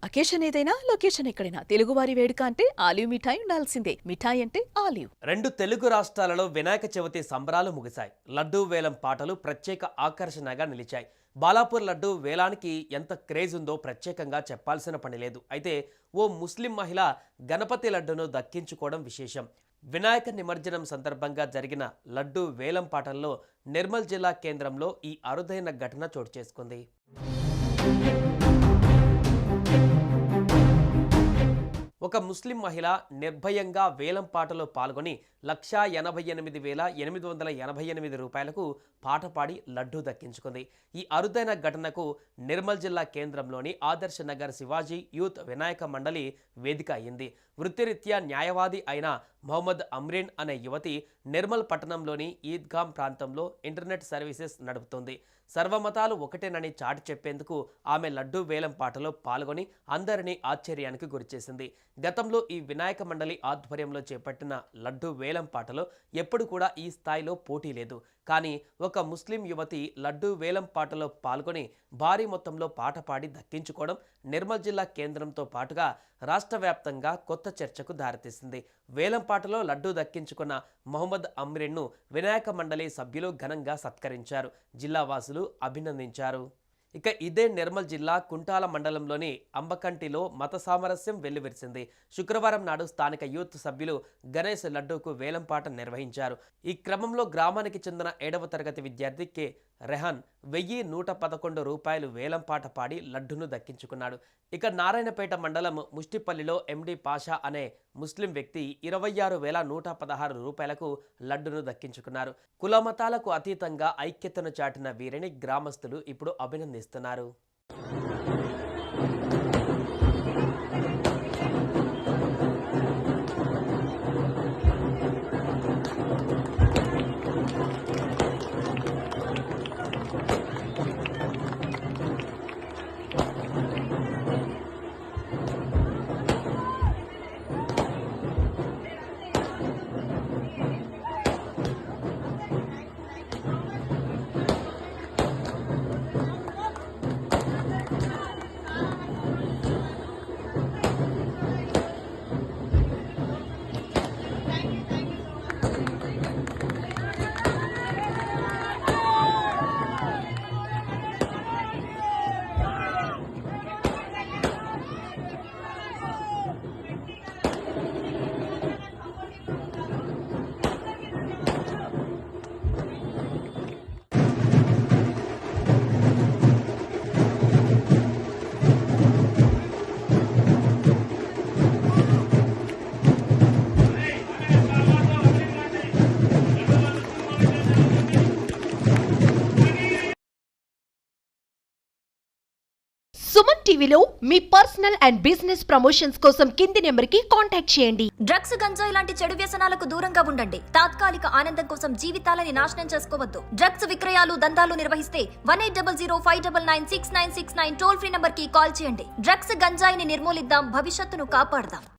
Occasion ఏదైనా location ఎక్కడైనా తెలుగువారి వేడుక అంటే ఆలివ్ మిఠాయి ఉండాల్సిందే. మిఠాయి అంటే ఆలివ్. రెండు తెలుగు రాష్ట్రాలలో వినాయక చవితి సంబరాలు ముగిశాయి. లడ్డూ వేలం పాటలు ప్రత్యేక ఆకర్షణగా నిలిచాయి. బాలాపూర్ లడ్డూ వేలానికి ఎంత క్రేజ్ ఉందో ప్రత్యేకంగా చెప్పాల్సిన పని లేదు. అయితే ఓ ముస్లిం మహిళ గణపతి లడ్డూను దక్కించుకోవడం విశేషం. వినాయక నిమజ్జనం సందర్భంగా జరిగిన లడ్డూ వేలం పాటల్లో నిర్మల్ జిల్లా కేంద్రంలో ఈ అరుదైన ఘటన చోటు చేసుకుంది. ఒక ముస్లిం మహిళ నిర్భయంగా వేలం పాటలో పాల్గొని 1,88,888 రూపాయలకు పాట పాడి లడ్డూ దక్కించుకుంది. ఈ అరుదైన ఘటనకు నిర్మల్ జిల్లా కేంద్రంలోని ఆదర్శ నగర్ శివాజీ యూత్ వినాయక మండలి వేదిక అయింది. వృత్తిరీత్యా న్యాయవాది అయిన మొహమ్మద్ అమ్రీన్ అనే యువతి నిర్మల్ పట్టణంలోని ఈద్గాం ప్రాంతంలో ఇంటర్నెట్ సర్వీసెస్ నడుపుతుంది. సర్వమతాలు ఒకటేనని చాటి చెప్పేందుకు ఆమె లడ్డూ వేలం పాటలో పాల్గొని అందరినీ ఆశ్చర్యానికి గురిచేసింది. గతంలో ఈ వినాయక మండలి ఆధ్వర్యంలో చేపట్టిన లడ్డూ వేలం పాటలో ఎప్పుడు కూడా ఈ స్థాయిలో పోటీ లేదు. కానీ ఒక ముస్లిం యువతి లడ్డూ వేలం పాటలో పాల్గొని భారీ మొత్తంలో పాట పాడి దక్కించుకోవడం నిర్మల్ జిల్లా కేంద్రంతో పాటుగా రాష్ట్ర వ్యాప్తంగా కొత్త చర్చకు దారితీసింది. వేలం పాటలో లడ్డూ దక్కించుకున్న మొహమ్మద్ అమ్రీన్ను వినాయక మండలి సభ్యులు ఘనంగా సత్కరించారు. జిల్లా వాసులు అభినందించారు. ఇక ఇదే నిర్మల్ జిల్లా కుంటాల మండలంలోని అంబకంటిలో మత సామరస్యం వెల్లువిరిసింది. శుక్రవారం నాడు స్థానిక యూత్ సభ్యులు గణేష్ లడ్డూకు వేలంపాట నిర్వహించారు. ఈ క్రమంలో గ్రామానికి చెందిన 7వ తరగతి విద్యార్థి కె రెహాన్ 1,111 రూపాయలు వేలంపాట పాడి లడ్డును దక్కించుకున్నాడు. ఇక నారాయణపేట మండలం ముష్టిపల్లిలో ఎండి పాషా అనే ముస్లిం వ్యక్తి 26,116 రూపాయలకు లడ్డును దక్కించుకున్నారు. కులమతాలకు అతీతంగా ఐక్యతను చాటిన వీరిని గ్రామస్తులు ఇప్పుడు అభినందిస్తున్నారు. సుమన్ టీవీలో మీ పర్సనల్ అండ్ బిజినెస్ ప్రమోషన్స్ కోసం కింది నెంబర్కి కాంటాక్ట్ చేయండి. డ్రగ్స్, గంజాయి లాంటి చెడు వ్యసనాలకు దూరంగా ఉండండి. తాత్కాలిక ఆనందం కోసం జీవితాలని నాశనం చేసుకోవద్దు. డ్రగ్స్ విక్రయాలు, దందాలు నిర్వహిస్తే 180059969969 టోల్ ఫ్రీ నంబర్ కి కాల్ చేయండి. డ్రగ్స్, గంజాయిని నిర్మూలిద్దాం, భవిష్యత్తును కాపాడదాం.